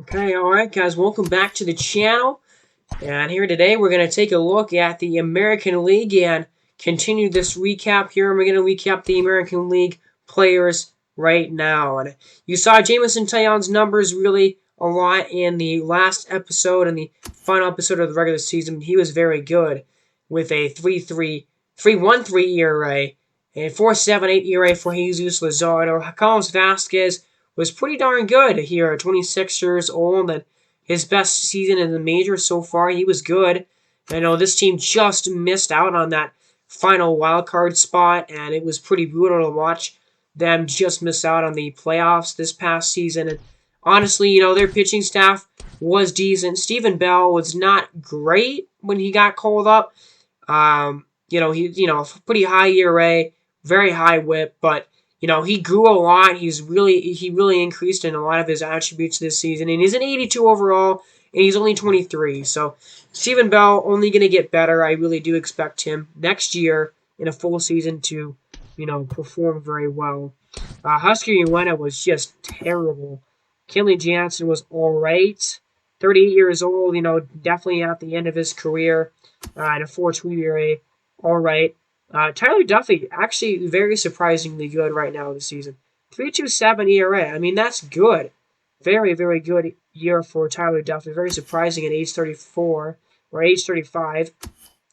Okay, alright guys, welcome back to the channel. And here today we're going to take a look at the American League and continue this recap here. And we're going to recap the American League players right now. And you saw Jameson Taillon's numbers really a lot in the last episode and the final episode of the regular season. He was very good with a 3.13 ERA, a 4.78 ERA for Jesus Luzardo. Carlos Vasquez was pretty darn good here at 26 years old, and his best season in the majors so far. He was good. I know this team just missed out on that final wild card spot, and it was pretty brutal to watch them just miss out on the playoffs this past season. And honestly, their pitching staff was decent. Stephen Bell was not great when he got called up. Pretty high ERA, very high WHIP, but he grew a lot. He really increased in a lot of his attributes this season. And he's an 82 overall, and he's only 23. So Stephen Bell only going to get better. I really do expect him next year in a full season to, perform very well. Husker Uena was just terrible. Kenley Jansen was all right. 38 years old, definitely at the end of his career. And a 4.2 ERA, all right. Tyler Duffy, actually very surprisingly good right now this season. 3.27 ERA. I mean, that's good. Very, very good year for Tyler Duffy. Very surprising at age 34 or age 35.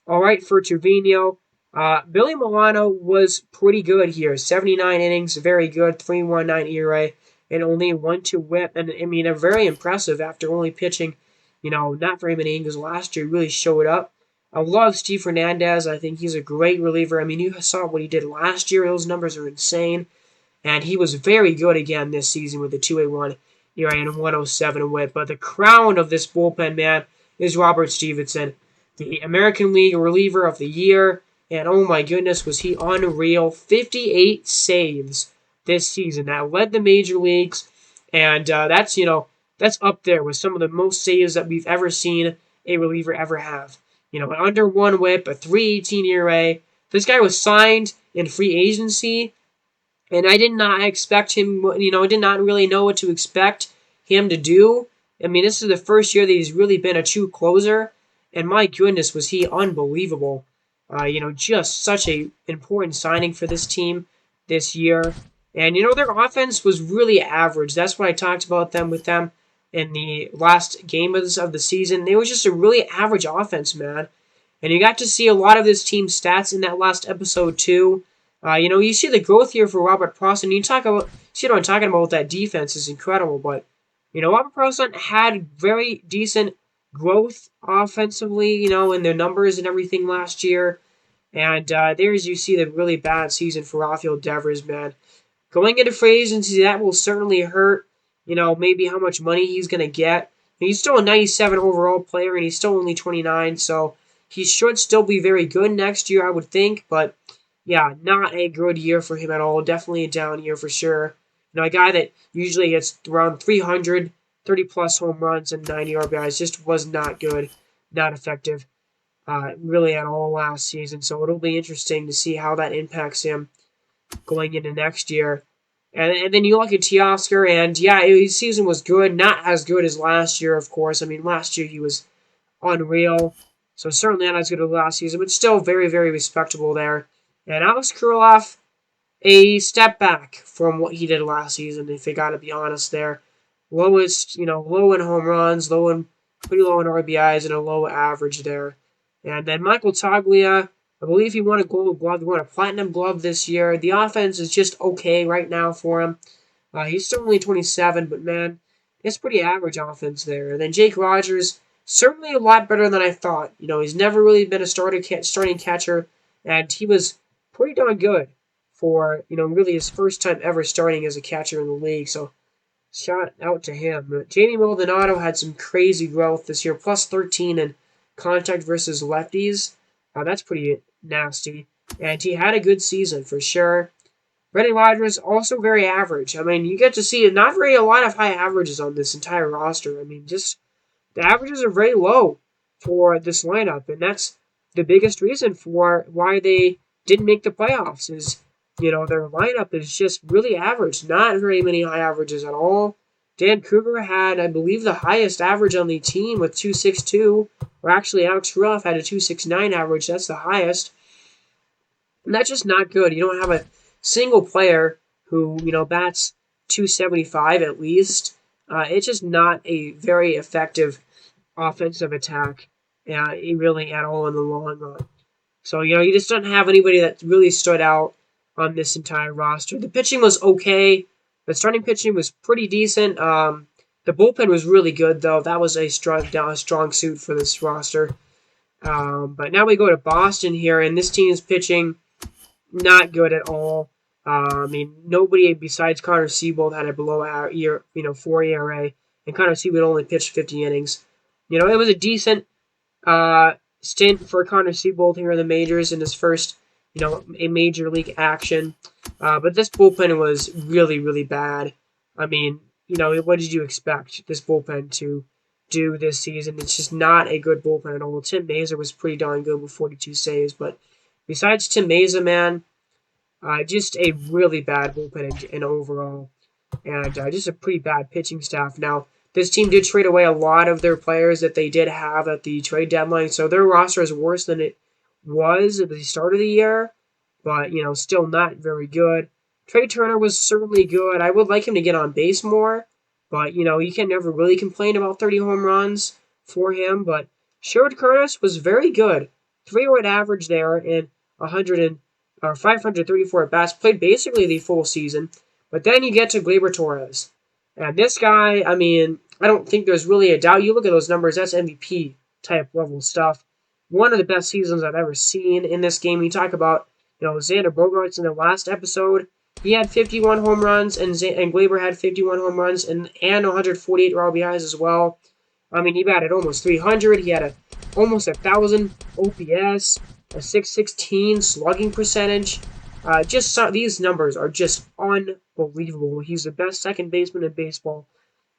All right for Trevino. Billy Milano was pretty good here. 79 innings, very good. 3.19 ERA and only 1.2 WHIP. And I mean, very impressive after only pitching, not very many innings last year. Really showed up. I love Steve Fernandez. I think he's a great reliever. I mean, you saw what he did last year. Those numbers are insane. And he was very good again this season with the 2.81 ERA and 1.07 WHIP. But the crown of this bullpen, man, is Robert Stevenson, the American League reliever of the year. And oh my goodness, was he unreal. 58 saves this season. That led the major leagues. And that's up there with some of the most saves that we've ever seen a reliever ever have. An under 1 WHIP, a 3.18 ERA. This guy was signed in free agency, and I did not expect him, I did not really know what to expect him to do. I mean, this is the first year that he's really been a true closer, and my goodness, was he unbelievable. Just such a important signing for this team this year. And, their offense was really average. That's what I talked about with them in the last game of the season. They were just a really average offense, man. And you got to see a lot of this team's stats in that last episode, too. You see the growth here for Robert Prosson. See what I'm talking about with that defense is incredible. But, Robert Prosson had very decent growth offensively, in their numbers and everything last year. And there's you see the really bad season for Rafael Devers, man. Going into free agency, that will certainly hurt. Maybe how much money he's going to get. He's still a 97 overall player, and he's still only 29, so he should still be very good next year, I would think. But, yeah, not a good year for him at all. Definitely a down year for sure. A guy that usually gets around 300, 30-plus home runs and 90 RBIs just was not good, not effective really at all last season. So it'll be interesting to see how that impacts him going into next year. And then you look at Teoscar, and yeah, his season was good. Not as good as last year, of course. I mean, last year he was unreal. So certainly not as good as last season, but still very, very respectable there. And Alex Kirilloff, a step back from what he did last season, if you got to be honest there. Lowest, low in home runs, pretty low in RBIs, and a low average there. And then Michael Toglia, I believe he won a gold glove. He won a platinum glove this year. The offense is just okay right now for him. He's still only 27, but man, it's pretty average offense there. And then Jake Rogers, certainly a lot better than I thought. He's never really been a starting catcher, and he was pretty darn good for, really his first time ever starting as a catcher in the league. So shout out to him. Jamie Maldonado had some crazy growth this year, plus 13 in contact versus lefties. That's pretty nasty. And he had a good season for sure. Freddie Rodriguez also very average. I mean, you get to see not a lot of high averages on this entire roster. I mean, just the averages are very low for this lineup, and that's the biggest reason for why they didn't make the playoffs. Is their lineup is just really average. Not very many high averages at all. Vancouver had, I believe, the highest average on the team with 2.62, or actually Alex Ruff had a 2.69 average. That's the highest. And that's just not good. You don't have a single player who, bats 275 at least. It's just not a very effective offensive attack, really at all in the long run. So, you just don't have anybody that really stood out on this entire roster. The pitching was okay. The starting pitching was pretty decent. The bullpen was really good, though. That was a strong suit for this roster. But now we go to Boston here, and this team's pitching not good at all. Nobody besides Connor Seabold had a below 4 ERA, and Connor Seabold only pitched 50 innings. It was a decent stint for Connor Seabold here in the majors in his first, a major league action. But this bullpen was really, really bad. What did you expect this bullpen to do this season? It's just not a good bullpen at all. Tim Mayza was pretty darn good with 42 saves, but besides Tim Mayza, man, just a really bad bullpen in overall, and just a pretty bad pitching staff. Now, this team did trade away a lot of their players that they did have at the trade deadline, so their roster is worse than it was at the start of the year, but, still not very good. Trey Turner was certainly good. I would like him to get on base more, but, you can never really complain about 30 home runs for him, but Sherwood Curtis was very good. 3-0 average there and 534 at bats, played basically the full season. But then you get to Gleyber Torres. And this guy, I don't think there's really a doubt. You look at those numbers, that's MVP type level stuff. One of the best seasons I've ever seen in this game. You talk about, Xander Bogaerts in the last episode. He had 51 home runs, and Gleyber had 51 home runs and 148 RBIs as well. He batted almost 300. He had almost 1,000 OPS, a 616 slugging percentage. These numbers are just unbelievable. He's the best second baseman in baseball.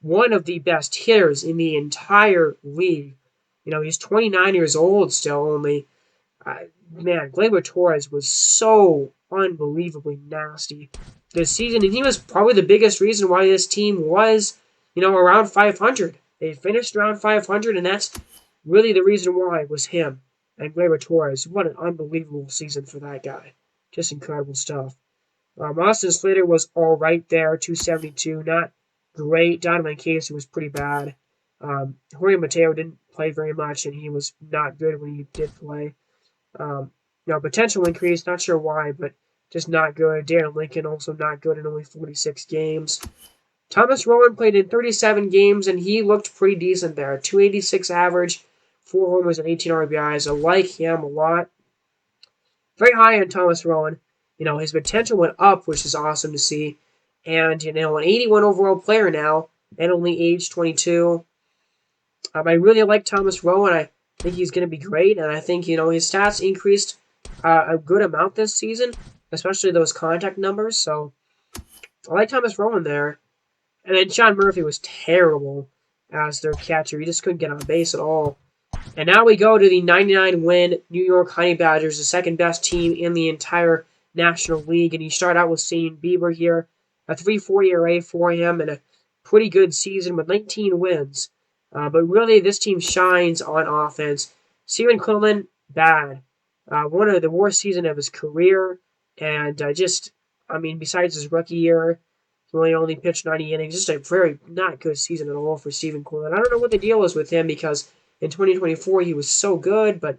One of the best hitters in the entire league. He's 29 years old still only. Gleyber Torres was so unbelievably nasty this season, and he was probably the biggest reason why this team was, around 500. They finished around 500, and that's really the reason why was him and Gleyber Torres. What an unbelievable season for that guy. Just incredible stuff. Austin Slater was all right there, 272, not great. Donovan Casey was pretty bad. Jorge Mateo didn't play very much, and he was not good when he did play. Potential increase, not sure why, but just not good. Darren Lincoln also not good in only 46 games. Thomas Rowan played in 37 games, and he looked pretty decent there. 286 average, 4 homers and 18 RBIs. I like him a lot. Very high on Thomas Rowan. His potential went up, which is awesome to see. And, an 81 overall player now, and only age 22. I really like Thomas Rowan. I think he's going to be great, and I think, his stats increased a good amount this season, especially those contact numbers. So, I like Thomas Rowan there. And then Sean Murphy was terrible as their catcher. He just couldn't get on base at all. And now we go to the 99-win New York Honey Badgers, the second best team in the entire National League. And you start out with Shane Bieber here, a 3.4 ERA for him, and a pretty good season with 19 wins. But really, this team shines on offense. Steven Clement, bad. One of the worst seasons of his career. And besides his rookie year, he only pitched 90 innings. Just a very not good season at all for Steven Clement. I don't know what the deal is with him because in 2024 he was so good, but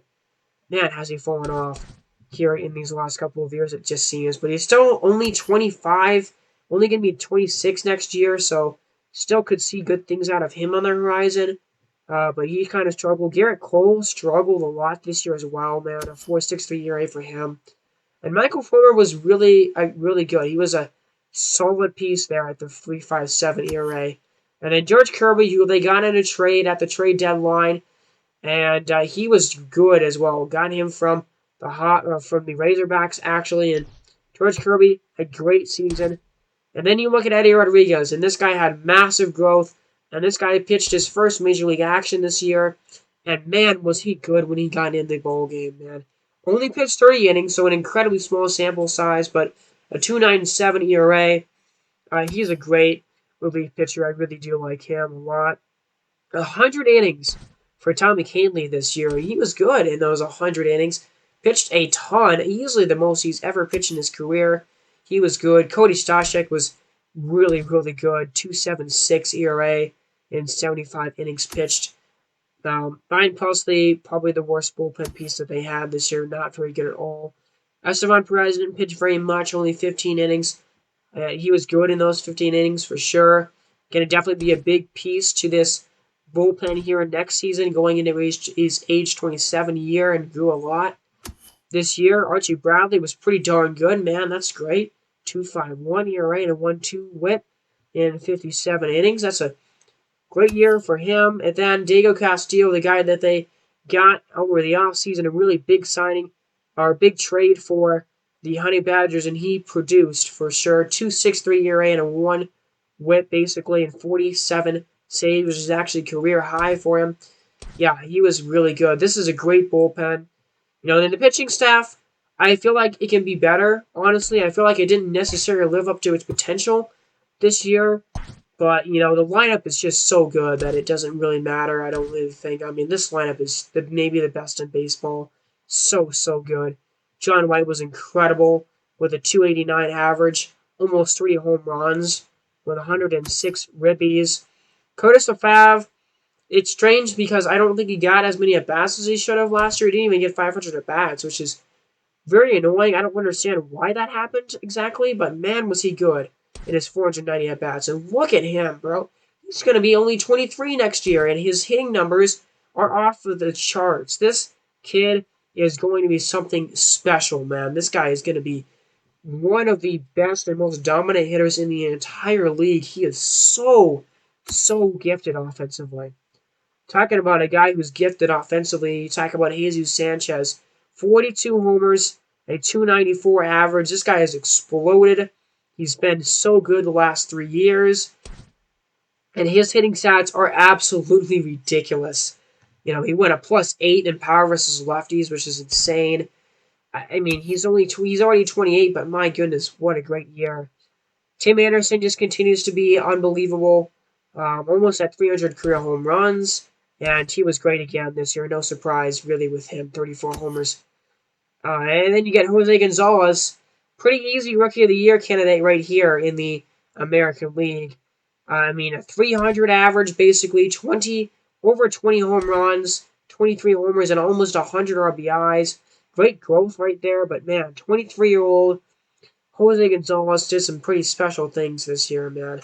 man, has he fallen off here in these last couple of years, it just seems. But he's still only 25, only going to be 26 next year, so still could see good things out of him on the horizon. But he kind of struggled. Garrett Cole struggled a lot this year as well, man. A 4.63 ERA for him. And Michael Fulmer was really good. He was a solid piece there at the 3.57 ERA. And then George Kirby, who they got in a trade at the trade deadline, and he was good as well. Got him from the Razorbacks, actually, and George Kirby had a great season. And then you look at Freddie Rodriguez, and this guy had massive growth, and this guy pitched his first Major League action this year, and man, was he good when he got in the ball game, man. Only pitched 30 innings, so an incredibly small sample size, but a 2.97 ERA. He's a great relief pitcher. I really do like him a lot. 100 innings for Tommy Kahnle this year. He was good in those 100 innings. Pitched a ton, easily the most he's ever pitched in his career. He was good. Cody Stashek was really, really good. 2.76 ERA in 75 innings pitched. Ryan Presley, probably the worst bullpen piece that they had this year. Not very good at all. Estevan Perez didn't pitch very much, only 15 innings. He was good in those 15 innings for sure. Going to definitely be a big piece to this bullpen here next season, going into his age 27 year, and grew a lot this year. Archie Bradley was pretty darn good, man. That's great. 2.51 ERA and a 1.2 WHIP in 57 innings. That's a great year for him. And then Diego Castillo, the guy that they got over the offseason, a really big signing, or big trade for the Honey Badgers, and he produced for sure. 2.63 ERA and a 1 WHIP basically, and 47 saves, which is actually career high for him. Yeah, he was really good. This is a great bullpen. In the pitching staff, I feel like it can be better. Honestly, I feel like it didn't necessarily live up to its potential this year. But, the lineup is just so good that it doesn't really matter, I don't really think. I mean, this lineup is maybe the best in baseball. So, so good. John White was incredible with a 289 average, almost 3 home runs with 106 ribbies. Curtis LeFevre, it's strange because I don't think he got as many at-bats as he should have last year. He didn't even get 500 at-bats, which is very annoying. I don't understand why that happened exactly, but man, was he good in his 490 at-bats. And look at him, bro. He's going to be only 23 next year, and his hitting numbers are off of the charts. This kid is going to be something special, man. This guy is going to be one of the best and most dominant hitters in the entire league. He is so, so gifted offensively. Talking about a guy who's gifted offensively, you talk about Jesus Sanchez. 42 homers, a 294 average. This guy has exploded. He's been so good the last 3 years. And his hitting stats are absolutely ridiculous. He went a +8 in power versus lefties, which is insane. I mean, he's already 28, but my goodness, what a great year. Tim Anderson just continues to be unbelievable. Almost at 300 career home runs. And he was great again this year. No surprise, really, with him. 34 homers. And then you get Jose Gonzalez. Pretty easy Rookie of the Year candidate right here in the American League. I mean, a 300 average, basically. Over 20 home runs. 23 homers and almost 100 RBIs. Great growth right there. But, man, 23-year-old Jose Gonzalez did some pretty special things this year, man.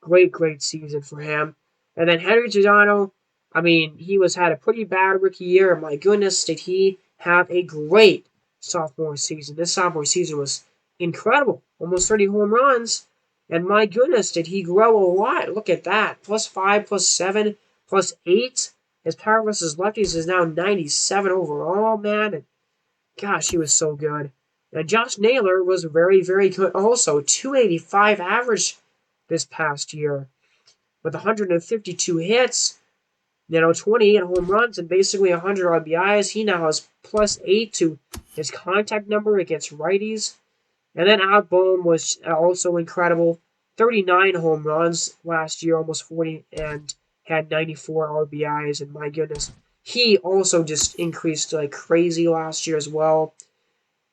Great, great season for him. And then Henry Gizano, I mean, he had a pretty bad rookie year. My goodness, did he have a great sophomore season. This sophomore season was incredible. Almost 30 home runs. And my goodness, did he grow a lot. Look at that. +5, +7, +8. His power versus lefties is now 97 overall, man. And gosh, he was so good. And Josh Naylor was very, very good also. 285 average this past year with 152 hits, 28 home runs, and basically 100 RBIs. He now has +8 to his contact number against righties. And then Alec Boehm was also incredible. 39 home runs last year, almost 40, and had 94 RBIs. And my goodness, he also just increased like crazy last year as well.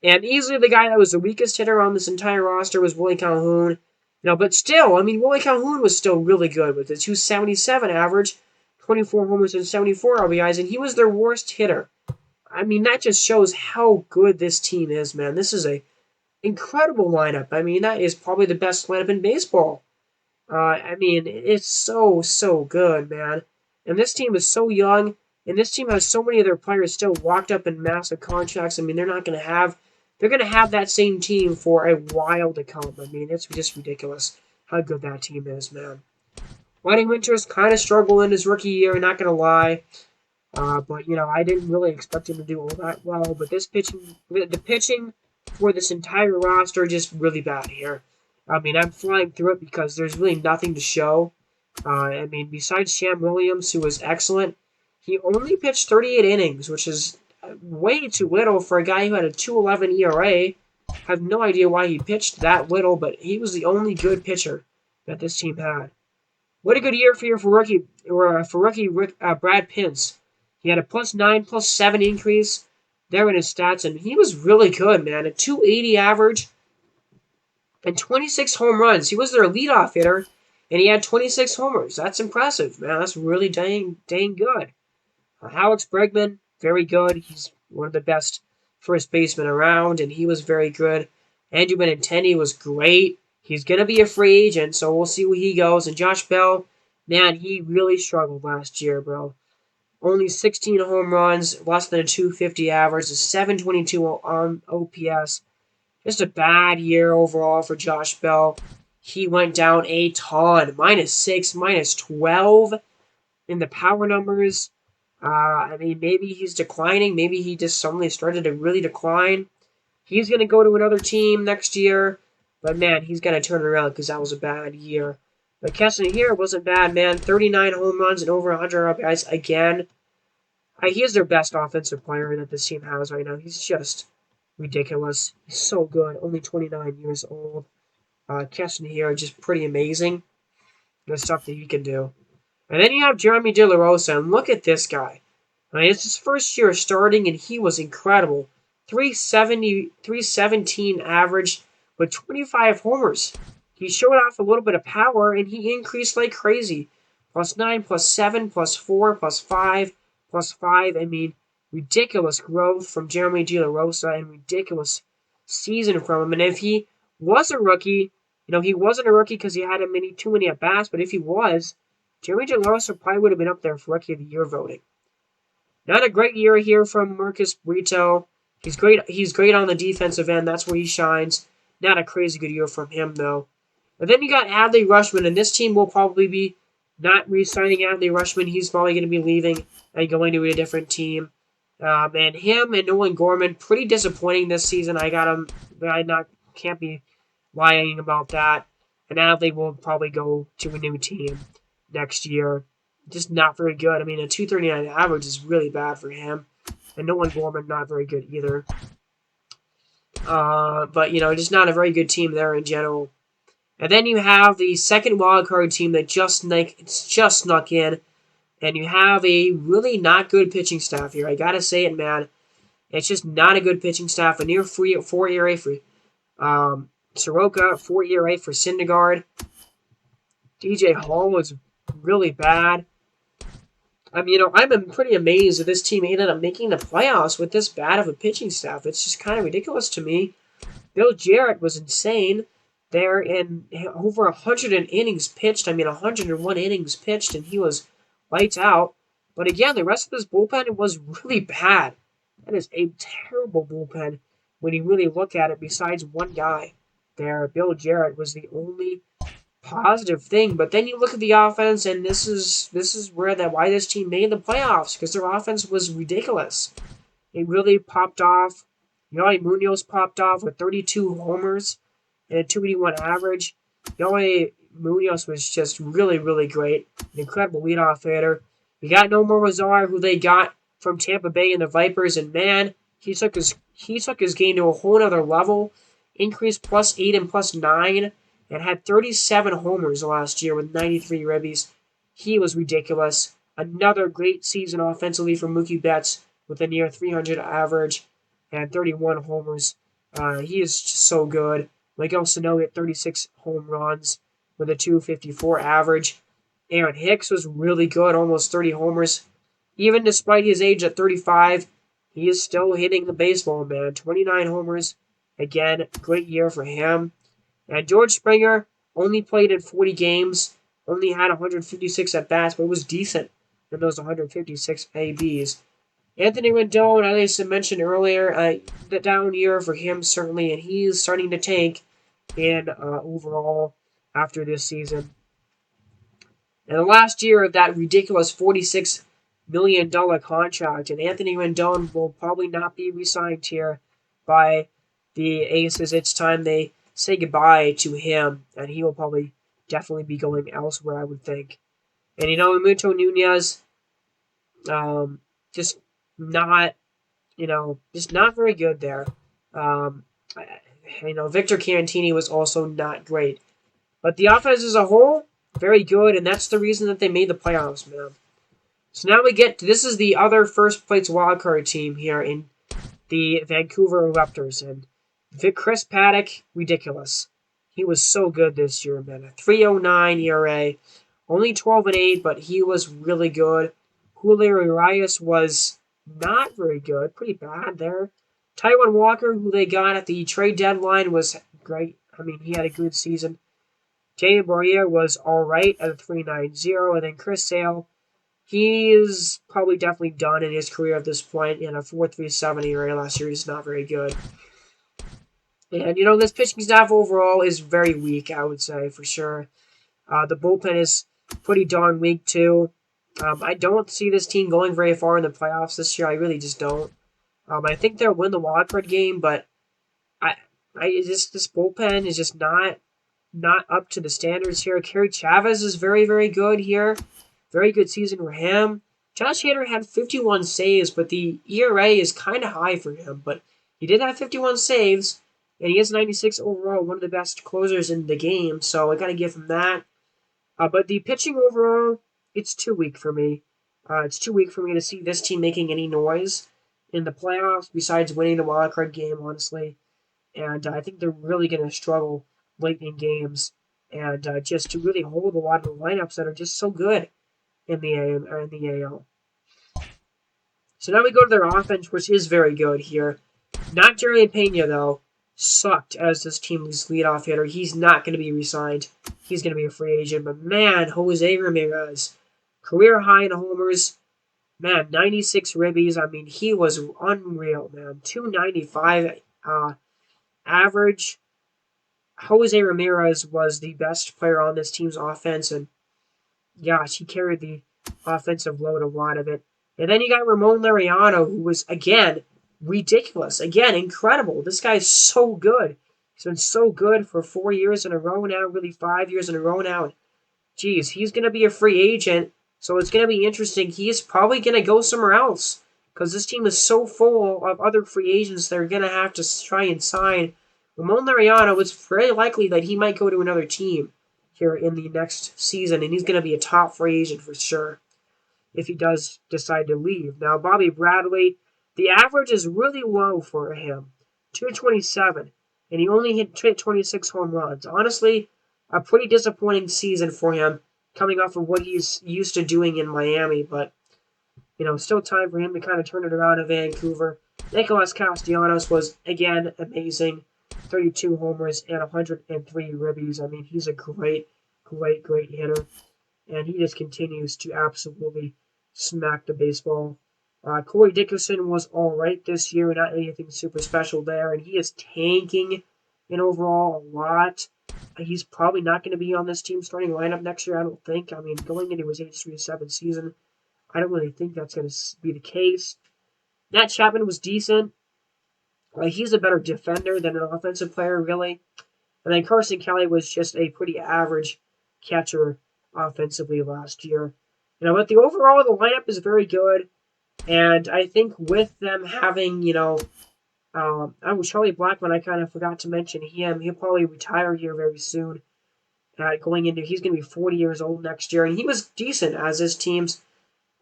And easily the guy that was the weakest hitter on this entire roster was Willie Calhoun. But still, I mean, Willie Calhoun was still really good with a 277 average, 24 homers and 74 RBIs, and he was their worst hitter. I mean, that just shows how good this team is, man. This is a incredible lineup. I mean, that is probably the best lineup in baseball. I mean, it's so, so good, man. And this team is so young, and this team has so many of their players still locked up in massive contracts. I mean, they're going to have that same team for a while to come. I mean, it's just ridiculous how good that team is, man. Lonnie Winters kind of struggled in his rookie year, not going to lie. But, I didn't really expect him to do all that well. But the pitching for this entire roster just really bad here. I mean, I'm flying through it because there's really nothing to show. I mean, besides Sham Williams, who was excellent, he only pitched 38 innings, which is way too little for a guy who had a 2.11 ERA. I have no idea why he pitched that little, but he was the only good pitcher that this team had. What a good year for rookie Brad Pence. He had a +9, +7 increase there in his stats, and he was really good, man. A 280 average and 26 home runs. He was their leadoff hitter, and he had 26 homers. That's impressive, man. That's really dang good. Alex Bregman, very good. He's one of the best first basemen around, and he was very good. Andrew Benintendi was great. He's going to be a free agent, so we'll see where he goes. And Josh Bell, man, he really struggled last year, bro. Only 16 home runs, less than a 250 average, a 722 on OPS. Just a bad year overall for Josh Bell. He went down a ton. -6, -12 in the power numbers. I mean, maybe he's declining. Maybe he just suddenly started to really decline. He's going to go to another team next year. But, man, he's going to turn it around because that was a bad year. But Keston here wasn't bad, man. 39 home runs and over 100 RBIs again. He is their best offensive player that this team has right now. He's just ridiculous. He's so good. Only 29 years old. Keston here, just pretty amazing. The stuff that he can do. And then you have Jeremy De La Rosa, and look at this guy. I mean, it's his first year starting, and he was incredible. 370, 317 average with 25 homers. He showed off a little bit of power, and he increased like crazy. +9, +7, +4, +5, +5. I mean, ridiculous growth from Jeremy De La Rosa, and ridiculous season from him. And if he was a rookie, he wasn't a rookie because he had too many at bats, but if he was, Jeremy De La Rosa probably would have been up there for Rookie of the Year voting. Not a great year here from Marcus Brito. He's great. He's great on the defensive end. That's where he shines. Not a crazy good year from him, though. And then you got Adley Rutschman, and this team will probably be not re-signing Adley Rutschman. He's probably going to be leaving and going to a different team. And him and Nolan Gorman, pretty disappointing this season. I got him. Can't be lying about that. And Adley will probably go to a new team next year. Just not very good. I mean, a 239 average is really bad for him. And Nolan Gorman, not very good either. But, just not a very good team there in general. And then you have the second wildcard team that just snuck in. And you have a really not good pitching staff here. I gotta say it, man. It's just not a good pitching staff. A near 4 ERA for Soroka, 4 ERA for Syndergaard. DJ Hall was really bad. I mean, I'm pretty amazed that this team ended up making the playoffs with this bad of a pitching staff. It's just kind of ridiculous to me. Bill Jarrett was insane there, and over 100 innings pitched. I mean, 101 innings pitched, and he was lights out. But again, the rest of this bullpen was really bad. That is a terrible bullpen when you really look at it, besides one guy there. Bill Jarrett was the only positive thing. But then you look at the offense, and this is why this team made the playoffs, because their offense was ridiculous. It really popped off. Yoli Munoz popped off with 32 homers and a 281 average. Yoli Munoz was just really, really great. An incredible leadoff hitter. You got Nomar Mazar, who they got from Tampa Bay and the Vipers, and man, he took his game to a whole other level. Increased +8 and +9. And had 37 homers last year with 93 ribbies. He was ridiculous. Another great season offensively for Mookie Betts with a near 300 average and 31 homers. He is just so good. Miguel Sano hit 36 home runs with a 254 average. Aaron Hicks was really good, almost 30 homers. Even despite his age at 35, he is still hitting the baseball, man. 29 homers. Again, great year for him. And George Springer only played in 40 games, only had 156 at-bats, but was decent in those 156 ABs. Anthony Rendon, as I mentioned earlier, the down year for him, certainly, and he's starting to tank in overall after this season. And the last year of that ridiculous $46 million contract, and Anthony Rendon will probably not be re-signed here by the Aces. It's time they say goodbye to him, and he will probably definitely be going elsewhere, I would think. And Muto Nunez, just not very good there. Victor Cantini was also not great. But the offense as a whole, Very good, and that's the reason that they made the playoffs, man. So now we get to, this is the other first place wildcard team here in the Vancouver Raptors, and Chris Paddock, ridiculous. He was so good this year, man. A 3.09 ERA, only 12-8, but he was really good. Julio Urias was not very good, pretty bad there. Taijuan Walker, who they got at the trade deadline, was great. I mean, he had a good season. Jay Barria was all right at a 3.90, and then Chris Sale, he is probably definitely done in his career at this point. In a 4.37 ERA last year, he's not very good. And, this pitching staff overall is very weak, I would say, for sure. The bullpen is pretty darn weak, too. I don't see this team going very far in the playoffs this year. I really just don't. I think they'll win the wildcard game, but this bullpen is just not up to the standards here. Kerry Chavez is very, very good here. Very good season for him. Josh Hader had 51 saves, but the ERA is kind of high for him. But he did have 51 saves, and he is 96 overall, one of the best closers in the game. So I got to give him that. But the pitching overall, it's too weak for me. It's too weak for me to see this team making any noise in the playoffs besides winning the wildcard game, honestly. And I think they're really going to struggle late in games and just to really hold a lot of the lineups that are just so good in the AL. So now we go to their offense, which is very good here. Not Jerry Pena, though. Sucked as this team's leadoff hitter. He's not going to be re-signed. He's going to be a free agent. But man, Jose Ramirez, career high in homers. Man, 96 ribbies. I mean, he was unreal, man. 295 average. Jose Ramirez was the best player on this team's offense, and gosh, he carried the offensive load, a lot of it. And then you got Ramon Lariano, who was, again, ridiculous. Again, incredible. This guy's so good. He's been so good for 4 years in a row now, really 5 years in a row now. Geez, he's going to be a free agent, so it's going to be interesting. He's probably going to go somewhere else because this team is so full of other free agents they're going to have to try and sign. Ramon Lariano, it's very likely that he might go to another team here in the next season, and he's going to be a top free agent for sure if he does decide to leave. Now, Bobby Bradley, the average is really low for him, 227, and he only hit 26 home runs. Honestly, a pretty disappointing season for him coming off of what he's used to doing in Miami, but, still time for him to kind of turn it around in Vancouver. Nicholas Castellanos was, again, amazing. 32 homers and 103 ribbies. I mean, he's a great hitter. And he just continues to absolutely smack the baseball. Corey Dickerson was all right this year, not anything super special there. And he is tanking in overall a lot. He's probably not going to be on this team starting lineup next year, I don't think. I mean, going into his age 37 season, I don't really think that's going to be the case. Nat Chapman was decent. He's a better defender than an offensive player, really. And then Carson Kelly was just a pretty average catcher offensively last year. But the overall, the lineup is very good. And I think with them having, Charlie Blackmon, I kind of forgot to mention him. He'll probably retire here very soon. He's going to be 40 years old next year. And he was decent as his team's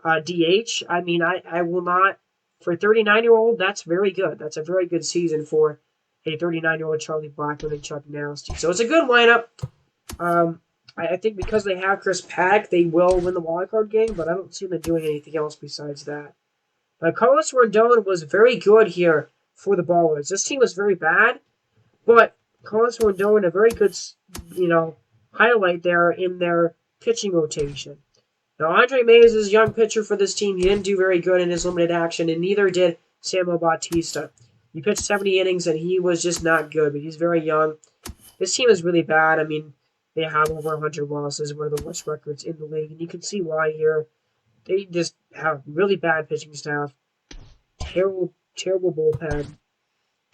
DH. I mean, I will not. For a 39-year-old, that's very good. That's a very good season for a 39-year-old Charlie Blackmon and Chuck Nasty. So it's a good lineup. I think because they have Chris Paddock, they will win the wildcard game, but I don't see them doing anything else besides that. Carlos Rodon was very good here for the Ballers. This team was very bad, but Carlos Rodon, a very good, highlight there in their pitching rotation. Now, Andre Mays is a young pitcher for this team. He didn't do very good in his limited action, and neither did Samuel Bautista. He pitched 70 innings, and he was just not good, but he's very young. This team is really bad. I mean, they have over 100 losses, one of the worst records in the league, and you can see why here. They just have really bad pitching staff, terrible bullpen,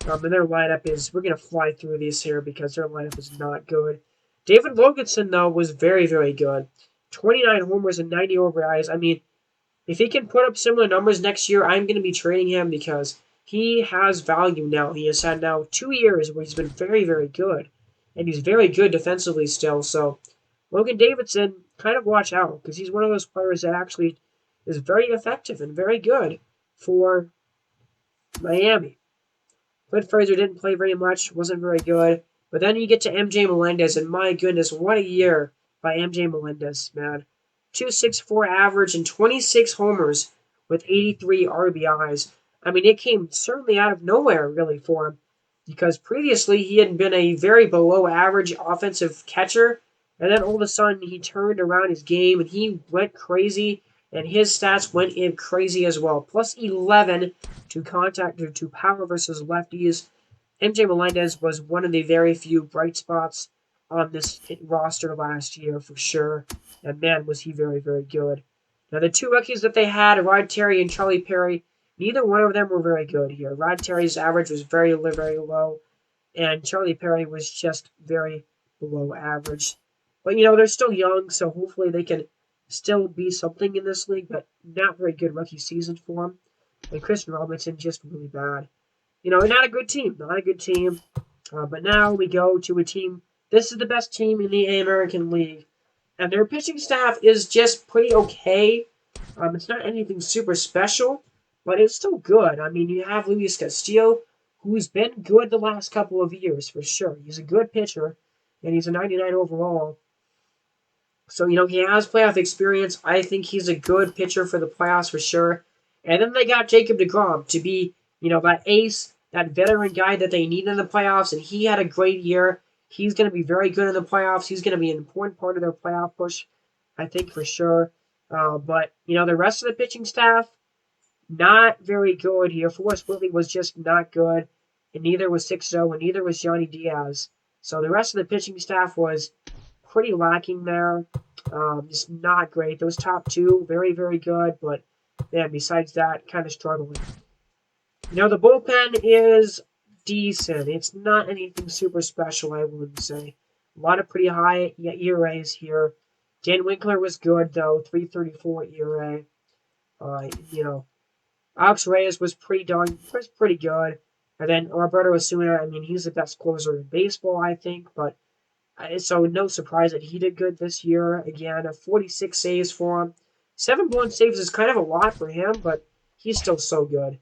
and their lineup is, we're going to fly through these here because their lineup is not good. David Wilkinson, though, was very, very good. 29 homers and 90 RBIs. I mean, if he can put up similar numbers next year, I'm going to be trading him because he has value now. He has had now 2 years where he's been very, very good. And he's very good defensively still. So Logan Davidson, kind of watch out because he's one of those players that actually is very effective and very good for Miami. Clint Frazier didn't play very much, wasn't very good. But then you get to MJ Melendez, and my goodness, what a year by MJ Melendez, man. 2.64 average and 26 homers with 83 RBIs. I mean, it came certainly out of nowhere, really, for him. Because previously, he had been a very below average offensive catcher. And then all of a sudden, he turned around his game, and he went crazy. And his stats went in crazy as well. Plus 11 to contact or to power versus lefties. MJ Melendez was one of the very few bright spots on this roster last year for sure. And man, was he very, very good. Now, the two rookies that they had, Rod Terry and Charlie Perry, neither one of them were very good here. Rod Terry's average was very, very low, and Charlie Perry was just very below average. But, they're still young, so hopefully they can still be something in this league, but not very good rookie season for him. And Christian Robinson just really bad. Not a good team. Not a good team. But now we go to a team. This is the best team in the American League. And their pitching staff is just pretty okay. It's not anything super special, but it's still good. I mean, you have Luis Castillo, who's been good the last couple of years, for sure. He's a good pitcher, and he's a 99 overall. So, he has playoff experience. I think he's a good pitcher for the playoffs for sure. And then they got Jacob deGrom to be, that ace, that veteran guy that they need in the playoffs. And he had a great year. He's going to be very good in the playoffs. He's going to be an important part of their playoff push, I think, for sure. But, the rest of the pitching staff, not very good here. Forrest Whitley was just not good. And neither was Sixto, and neither was Johnny Diaz. So the rest of the pitching staff was pretty lacking there. Just not great. Those top two, very, very good. But, man, besides that, kind of struggling. The bullpen is decent. It's not anything super special, I wouldn't say. A lot of pretty high ERAs here. Dan Winkler was good, though. 3.34 ERA. Alex Reyes was pretty good. And then Roberto Osuna, I mean, he's the best closer in baseball, I think. But so no surprise that he did good this year. Again, 46 saves for him. 7 blown saves is kind of a lot for him, but he's still so good.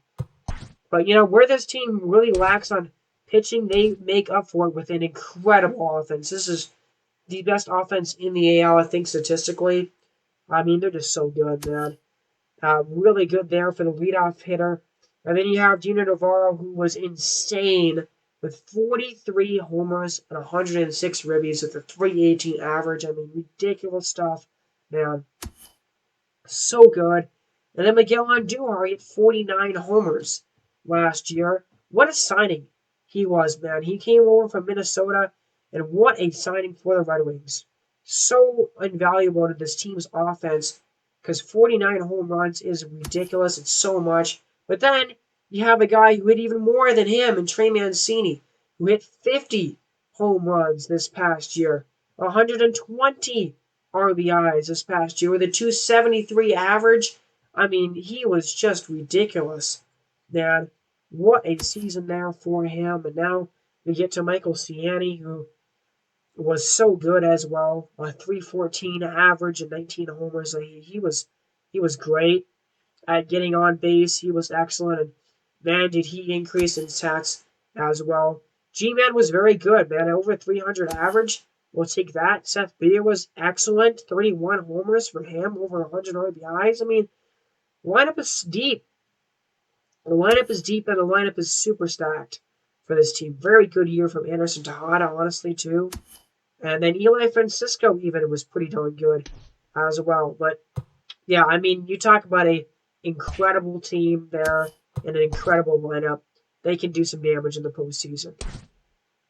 But, where this team really lacks on pitching, they make up for it with an incredible offense. This is the best offense in the AL, I think, statistically. I mean, they're just so good, man. Really good there for the leadoff hitter. And then you have Gino Navarro, who was insane with 43 homers and 106 ribbies with a 3.18 average. I mean, ridiculous stuff, man. So good. And then Miguel Andujar hit 49 homers last year. What a signing he was, man. He came over from Minnesota, and what a signing for the Red Wings. So invaluable to this team's offense because 49 home runs is ridiculous. It's so much. But then you have a guy who hit even more than him in Trey Mancini, who hit 50 home runs this past year, 120 RBIs this past year with a 273 average. I mean, he was just ridiculous, man. What a season there for him. And now we get to Michael Cieny, who was so good as well. A 3.14 average and 19 homers. He was great at getting on base. He was excellent. And man, did he increase in stats as well. G-Man was very good, man. Over 300 average. We'll take that. Seth Beer was excellent. 31 homers for him. Over 100 RBIs. I mean, lineup is deep. The lineup is deep, and the lineup is super stacked for this team. Very good year from Anderson Tejada, honestly, too. And then Eli Francisco even was pretty darn good as well. But, yeah, I mean, you talk about an incredible team there and an incredible lineup. They can do some damage in the postseason.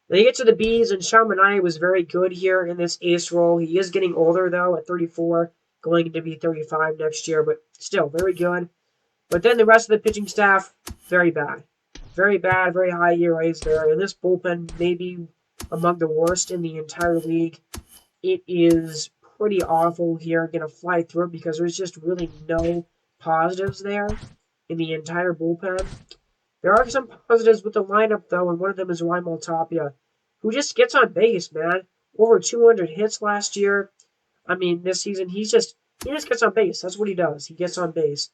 Then you get to the Bees, and Chaminade was very good here in this ace role. He is getting older, though, at 34, going to be 35 next year, but still very good. But then the rest of the pitching staff, very bad. Very bad, very high ERAs there. And this bullpen may be among the worst in the entire league. It is pretty awful here. Going to fly through it because there's just really no positives there in the entire bullpen. There are some positives with the lineup, though, and one of them is Raimel Tapia, who just gets on base, man. Over 200 hits last year. I mean, this season he just gets on base. That's what he does. He gets on base.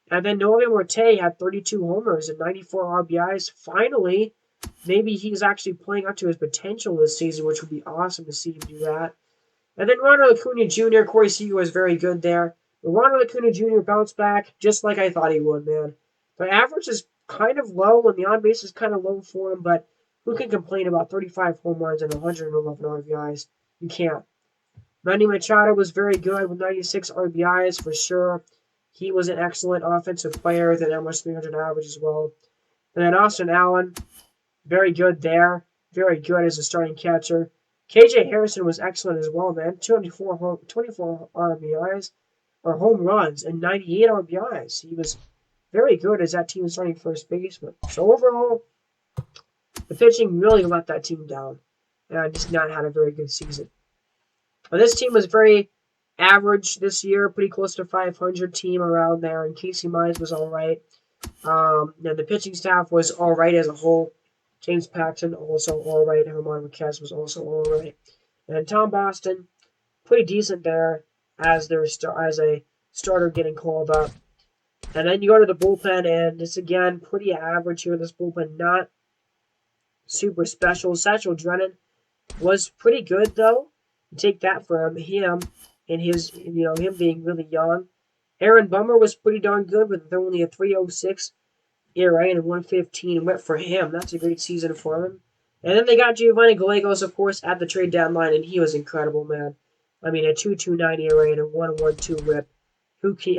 And then Nolan Marte had 32 homers and 94 RBIs. Finally, maybe he's actually playing up to his potential this season, which would be awesome to see him do that. And then Ronald Acuna Jr., Corey Seager was very good there. But Ronald Acuna Jr. bounced back just like I thought he would, man. The average is kind of low, and the on base is kind of low for him, but who can complain about 35 home runs and 111 RBIs? You can't. Manny Machado was very good with 96 RBIs for sure. He was an excellent offensive player with an almost 300 average as well. And then Austin Allen, very good there. Very good as a starting catcher. KJ Harrison was excellent as well, man. 24 RBIs, or home runs, and 98 RBIs. He was very good as that team starting first baseman. So overall, the pitching really let that team down. And just not had a very good season. But this team was very average this year, pretty close to 500 team around there. And Casey Mize was all right. And the pitching staff was all right as a whole. James Paxton also all right. Herman Marquez was also all right. And Tom Boston, pretty decent there as a starter getting called up. And then you go to the bullpen, and it's again pretty average here. This bullpen, not super special. Satchel Drennan was pretty good though. You take that from him and his, him being really young. Aaron Bummer was pretty darn good with only a 3.06 ERA and a 1.15 whip for him. That's a great season for him. And then they got Giovanni Gallegos, of course, at the trade deadline, and he was incredible, man. I mean, a 2.29 ERA and a 1.12 whip.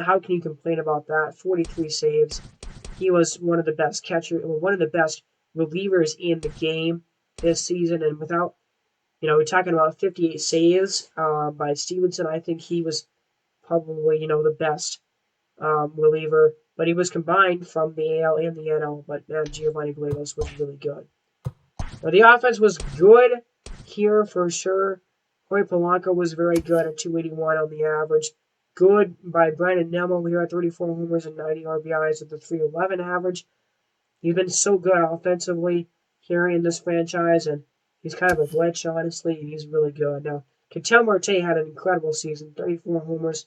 How can you complain about that? 43 saves. He was one of the best one of the best relievers in the game this season, and without, we're talking about 58 saves by Stevenson. I think he was probably, the best reliever. But he was combined from the AL and the NL. But man, Giovanni Gallegos was really good. Now, the offense was good here for sure. Corey Polanco was very good at 281 on the average. Good by Brandon Nimmo here at 34 homers and 90 RBIs with a 311 average. He's been so good offensively here in this franchise, and he's kind of a glitch, honestly, and he's really good. Now, Ketel Marte had an incredible season, 34 homers,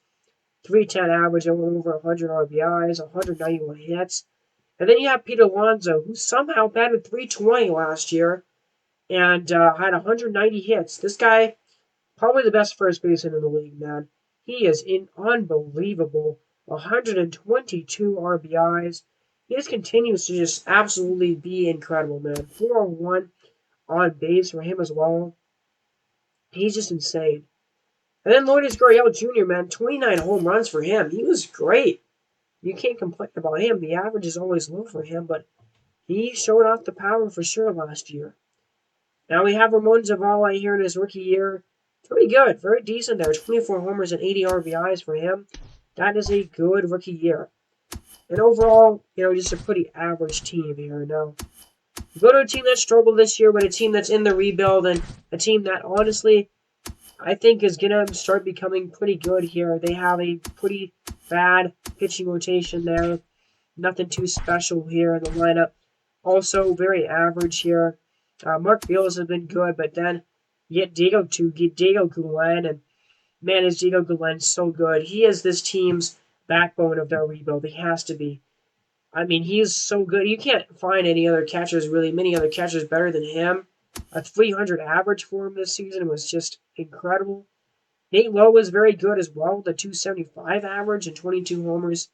310 average, over 100 RBIs, 191 hits. And then you have Pete Alonso, who somehow batted 320 last year and had 190 hits. This guy, probably the best first baseman in the league, man. He is unbelievable. 122 RBIs. He just continues to just absolutely be incredible, man. 401 on base for him as well. He's just insane. And then Lourdes Gurriel Jr., man, 29 home runs for him. He was great. You can't complain about him. The average is always low for him, but he showed off the power for sure last year. Now we have Ramon Zavala here in his rookie year. Pretty good, very decent there. 24 homers and 80 RBIs for him. That is a good rookie year. And overall, just a pretty average team here. Now, you go to a team that struggled this year, but a team that's in the rebuild, and a team that honestly, I think is going to start becoming pretty good here. They have a pretty bad pitching rotation there. Nothing too special here in the lineup. Also, very average here. Mark Beals has been good, but then you get Diego Guillen, and man, is Diego Guillen so good. He is this team's backbone of their rebuild. He has to be. I mean, he is so good. You can't find many other catchers better than him. A 300 average for him this season was just incredible. Nate Lowe was very good as well, with a 275 average and 22 homers.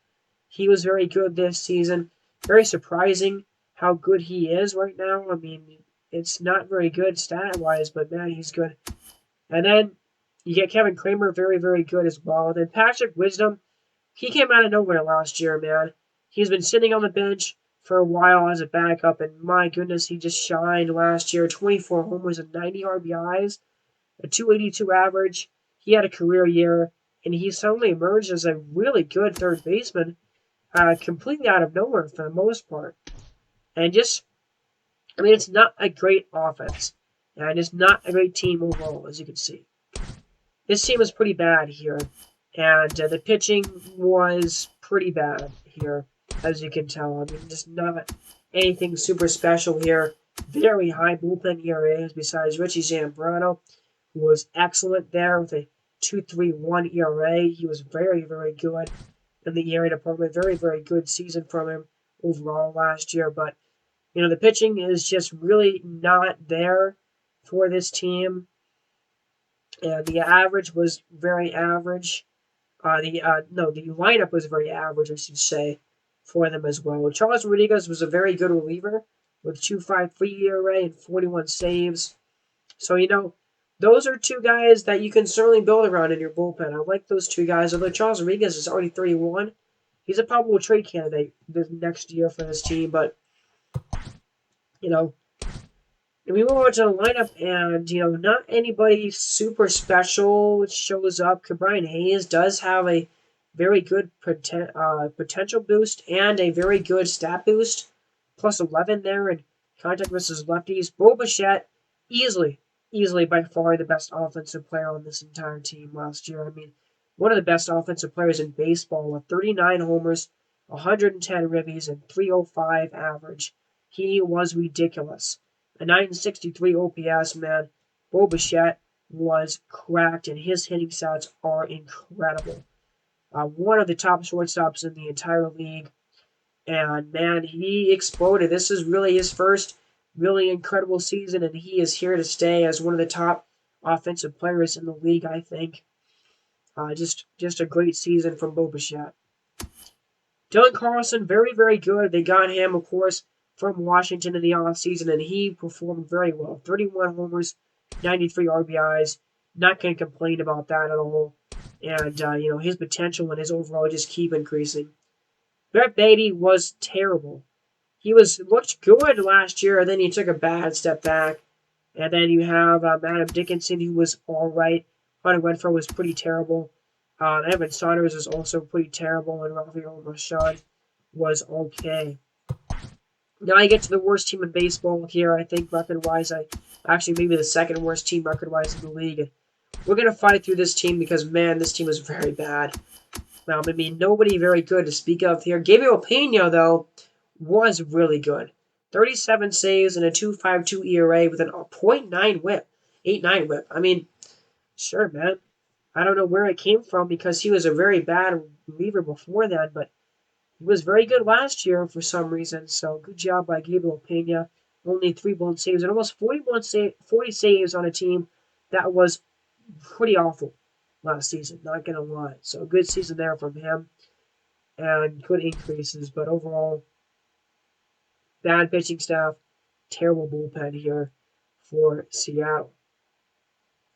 He was very good this season. Very surprising how good he is right now. I mean, it's not very good stat-wise, but man, he's good. And then you get Kevin Kramer, very, very good as well. And then Patrick Wisdom, he came out of nowhere last year, man. He's been sitting on the bench for a while as a backup, and my goodness, he just shined last year. 24 homers and 90 RBIs, a 282 average. He had a career year, and he suddenly emerged as a really good third baseman, completely out of nowhere for the most part. And it's not a great offense, and it's not a great team overall, as you can see. This team is pretty bad here, and the pitching was pretty bad here, as you can tell. I mean, just not anything super special here. Very high bullpen ERAs besides Richie Zambrano, who was excellent there with a 2.31 ERA. He was very, very good in the ERA department. Very, very good season from him overall last year. But, the pitching is just really not there for this team. And the average was very average. The lineup was very average, I should say, for them as well. Charles Rodriguez was a very good reliever with 2.53 ERA and 41 saves. So, those are two guys that you can certainly build around in your bullpen. I like those two guys. Although Charles Rodriguez is already 31, he's a probable trade candidate this next year for this team. But, we move on to the lineup, and, not anybody super special shows up. Brian Hayes does have a very good potential boost and a very good stat boost. Plus 11 there in contact versus lefties. Bo Bichette, easily by far the best offensive player on this entire team last year. I mean, one of the best offensive players in baseball with 39 homers, 110 ribbies, and 305 average. He was ridiculous. A 963 OPS, man. Bo Bichette was cracked, and his hitting stats are incredible. One of the top shortstops in the entire league. And, man, he exploded. This is really his first really incredible season, and he is here to stay as one of the top offensive players in the league, I think. Just a great season from Bo Bichette. Dylan Carlson, very, very good. They got him, of course, from Washington in the offseason, and he performed very well. 31 homers, 93 RBIs. Not going to complain about that at all. And, his potential and his overall just keep increasing. Brett Beatty was terrible. He looked good last year, and then he took a bad step back. And then you have Adam Dickerson, who was all right. Hunter Renfroe was pretty terrible. Evan Saunders was also pretty terrible, and Rafael Rashad was okay. Now I get to the worst team in baseball here, I think, record-wise. Actually, maybe the second worst team record-wise in the league. And we're going to fight through this team because, man, this team was very bad. Nobody very good to speak of here. Gabriel Pena, though, was really good. 37 saves and a 2.52 ERA with an 0.9 whip. 8.9 whip. Sure, man. I don't know where it came from because he was a very bad reliever before that, but he was very good last year for some reason. So good job by Gabriel Pena. Only 3 blown saves and almost 40 saves on a team that was pretty awful last season. Not going to lie. So good season there from him and good increases. But overall, bad pitching staff, terrible bullpen here for Seattle.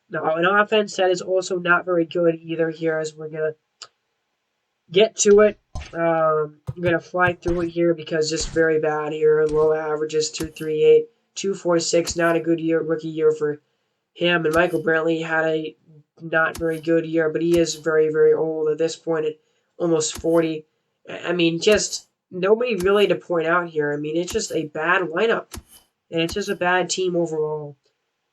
Now, an offense that is also not very good either here as we're going to get to it. I'm going to fly through it here because just very bad here. Low averages, 2.38, 2.46. Not a good rookie year for him. And Michael Brantley had a not very good year, but he is very, very old at this point at almost 40. Just nobody really to point out here. It's just a bad lineup, and it's just a bad team overall.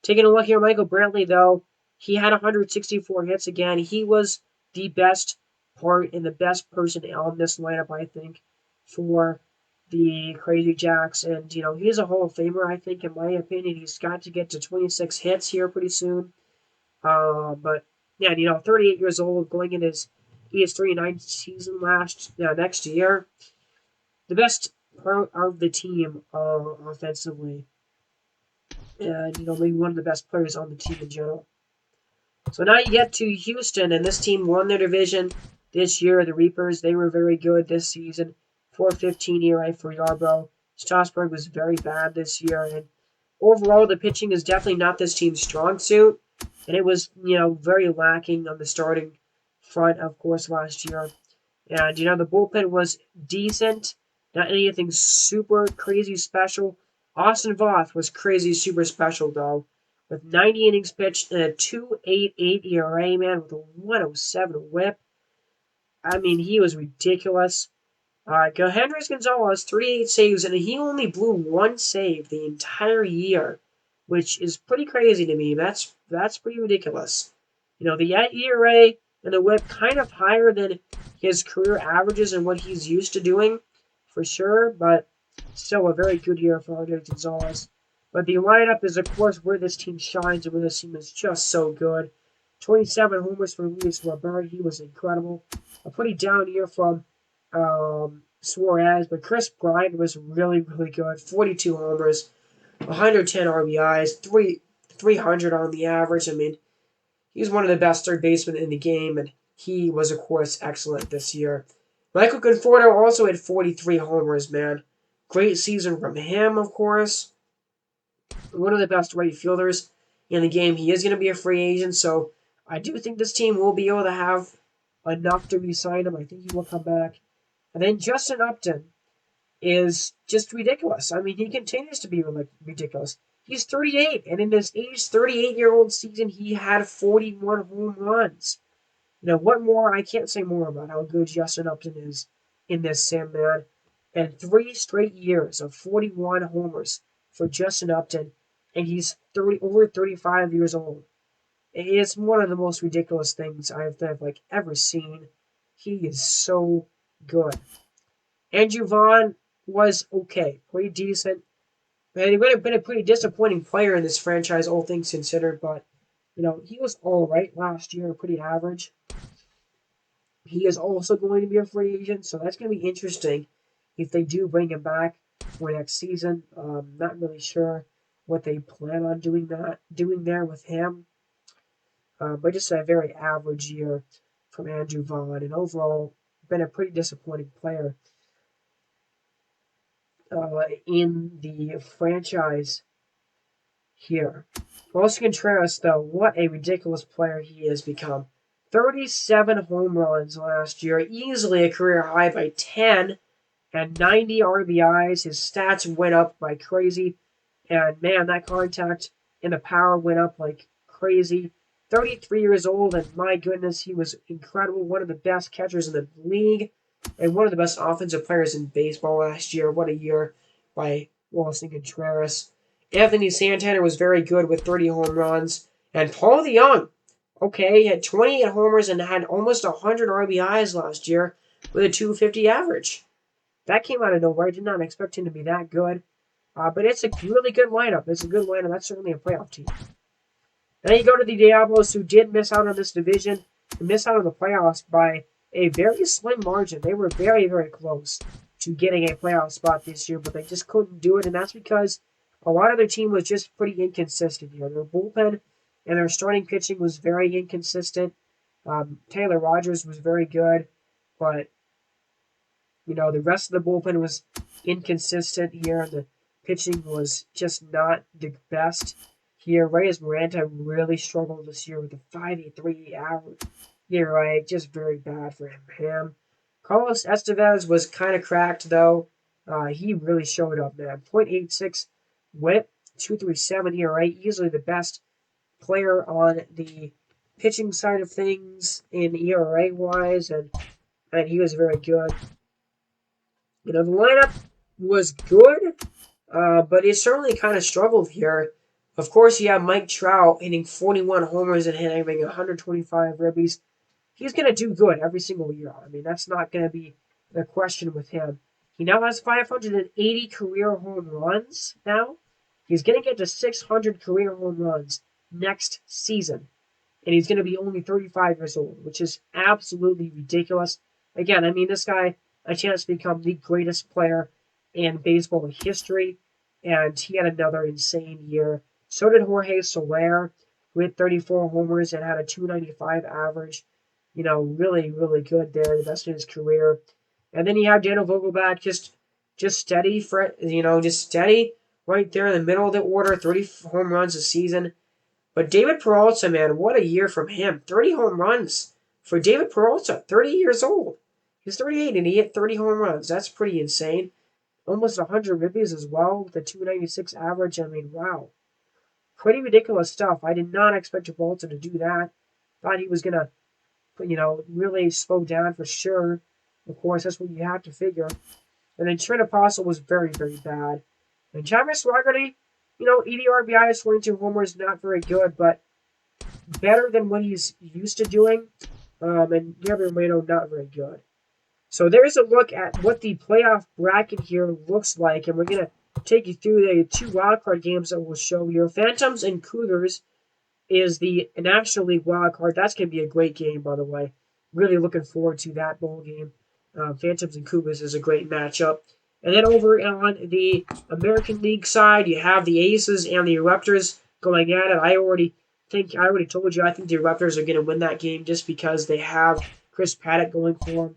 Taking a look here, Michael Brantley, though, he had 164 hits again. He was the best part and the best person on this lineup, I think, for the Crazy Jacks. And, he's a Hall of Famer, I think, in my opinion. He's got to get to 26 hits here pretty soon. But, yeah, 38 years old, going in his ES39 season next year. The best part of the team offensively. And, maybe one of the best players on the team in general. So now you get to Houston, and this team won their division this year. The Reapers, they were very good this season. 4.15 ERA for Yarbrough. Strasburg was very bad this year. And overall, the pitching is definitely not this team's strong suit. And it was, very lacking on the starting front, of course, last year. And, the bullpen was decent. Not anything super crazy special. Austin Voth was crazy super special, though. With 90 innings pitched and a 2.88 ERA, man, with a 107 whip. He was ridiculous. Hendrix Gonzalez, 38 saves, and he only blew 1 save the entire year, which is pretty crazy to me. That's pretty ridiculous. The ERA and the whip kind of higher than his career averages and what he's used to doing, for sure, but still a very good year for Hendrix Gonzalez. But the lineup is, of course, where this team shines and where this team is just so good. 27 homers for Luis Robert. He was incredible. A pretty down year from Suarez, but Chris Bryant was really, really good. 42 homers, 110 RBIs, 300 on the average. I mean, he's one of the best third basemen in the game, and he was, of course, excellent this year. Michael Conforto also had 43 homers, man. Great season from him, of course. One of the best right fielders in the game. He is going to be a free agent, so I do think this team will be able to have enough to re-sign him. I think he will come back. And then Justin Upton is just ridiculous. I mean, he continues to be ridiculous. He's 38, and in his age 38-year-old season, he had 41 home runs. What more? I can't say more about how good Justin Upton is in this sim, man. And 3 straight years of 41 homers for Justin Upton, and he's over 35 years old. It's one of the most ridiculous things I've ever seen. He is so good. Andrew Vaughn was okay, pretty decent. And he would have been a pretty disappointing player in this franchise, all things considered, but he was all right last year, pretty average. He is also going to be a free agent, so that's going to be interesting if they do bring him back for next season. Not really sure what they plan on doing there with him. But just a very average year from Andrew Vaughn, and overall been a pretty disappointing player in the franchise here. Carlson Contreras, though, what a ridiculous player he has become. 37 home runs last year, easily a career high by 10, and 90 RBIs. His stats went up like crazy, and man, that contact and the power went up like crazy. 33 years old, and my goodness, he was incredible. One of the best catchers in the league, and one of the best offensive players in baseball last year. What a year by Carlson Contreras. Anthony Santana was very good with 30 home runs. And Paul DeJong, okay, he had 28 homers and had almost 100 RBIs last year with a 250 average. That came out of nowhere. I did not expect him to be that good. But it's a really good lineup. It's a good lineup. That's certainly a playoff team. Then you go to the Diabolos, who did miss out on this division, miss out on the playoffs by a very slim margin. They were very, very close to getting a playoff spot this year, but they just couldn't do it, and that's because a lot of their team was just pretty inconsistent here. Their bullpen and their starting pitching was very inconsistent. Taylor Rogers was very good, but the rest of the bullpen was inconsistent here, and the pitching was just not the best here. Reyes Miranda really struggled this year with a 5.83 average. Yeah, right. Just very bad for him. Carlos Estevez was kind of cracked, though. He really showed up, man. .86 whip, 2.37 ERA. Easily the best player on the pitching side of things in ERA-wise, and he was very good. The lineup was good, but it certainly kind of struggled here. Of course, you have Mike Trout hitting 41 homers and having 125 ribbies. He's going to do good every single year. I mean, that's not going to be the question with him. He now has 580 career home runs now. He's going to get to 600 career home runs next season. And he's going to be only 35 years old, which is absolutely ridiculous. Again, I mean, this guy, a chance to become the greatest player in baseball history. And he had another insane year. So did Jorge Soler with 34 homers and had a 295 average. Really, really good there. The best in his career. And then you have Daniel Vogelbach just steady, just steady right there in the middle of the order. 30 home runs a season. But David Peralta, man, what a year from him. 30 home runs for David Peralta, 30 years old. He's 38 and he hit 30 home runs. That's pretty insane. Almost 100 ribbies as well with a 296 average. I mean, wow. Pretty ridiculous stuff. I did not expect Peralta to do that. Thought he was going to, really slow down for sure. Of course, that's what you have to figure. And then Trent Apostle was very, very bad. And Travis Swaggerty, 80 RBIs, 22 homers, not very good, but better than what he's used to doing. And Gabriel Moreno, not very good. So there's a look at what the playoff bracket here looks like, and we're going to take you through the 2 wildcard games that we'll show here. Phantoms and Cougars is the National League wild card. That's going to be a great game, by the way. Really looking forward to that bowl game. Phantoms and Cougars is a great matchup. And then over on the American League side, you have the Aces and the Raptors going at it. I already told you I think the Raptors are going to win that game just because they have Chris Paddock going for them.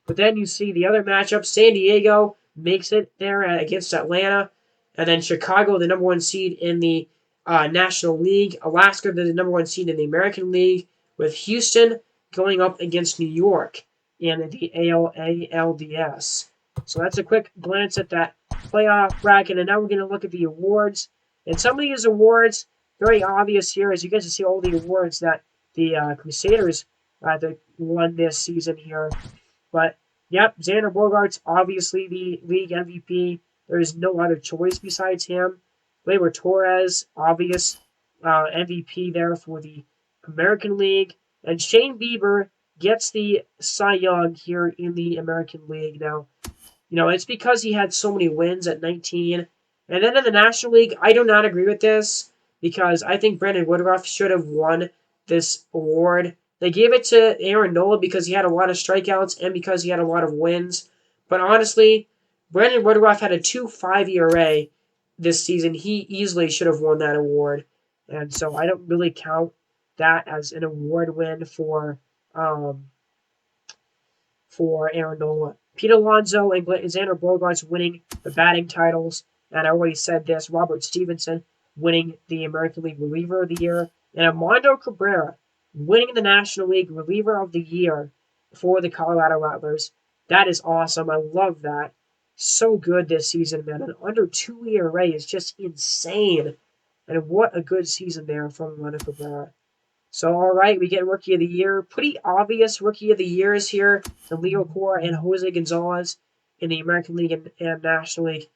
But then you see the other matchup, San Diego makes it there against Atlanta, and then Chicago, the number one seed in the National League, Alaska, the number one seed in the American League, with Houston going up against New York in the ALDS. So that's a quick glance at that playoff bracket, and now we're going to look at the awards. And some of these awards, very obvious here, as you get to see all the awards that the Crusaders won this season here. But, yep, Xander Bogaerts, obviously the league MVP. There is no other choice besides him. Gleyber Torres, obvious MVP there for the American League. And Shane Bieber gets the Cy Young here in the American League. Now, it's because he had so many wins at 19. And then in the National League, I do not agree with this because I think Brandon Woodruff should have won this award. They gave it to Aaron Nola because he had a lot of strikeouts and because he had a lot of wins. But honestly, Brandon Woodruff had a 2.5 ERA this season. He easily should have won that award. And so I don't really count that as an award win for Aaron Nola. Pete Alonso and Xander Bogaerts winning the batting titles. And I already said this, Robert Stevenson winning the American League Reliever of the Year. And Armando Cabrera winning the National League Reliever of the Year for the Colorado Rattlers. That is awesome. I love that. So good this season, man. An under 2 ERA is just insane. And what a good season there from Armando Cabrera. So, all right, we get Rookie of the Year. Pretty obvious Rookie of the Years here. And Leo Cora and Jose Gonzalez in the American League and National League.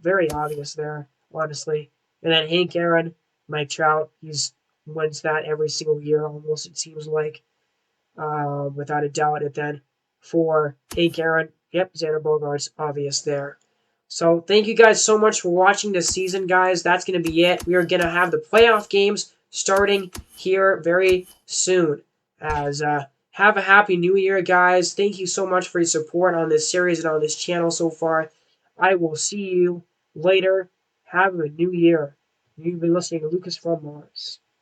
Very obvious there, honestly. And then Hank Aaron, Mike Trout, he's wins that every single year almost, it seems like, without a doubt. And then for Hank Aaron, yep, Xander Bogaerts, obvious there. So thank you guys so much for watching this season, guys. That's going to be it. We are going to have the playoff games starting here very soon. Have a happy new year, guys. Thank you so much for your support on this series and on this channel so far. I will see you later. Have a new year. You've been listening to Lucas from Mars.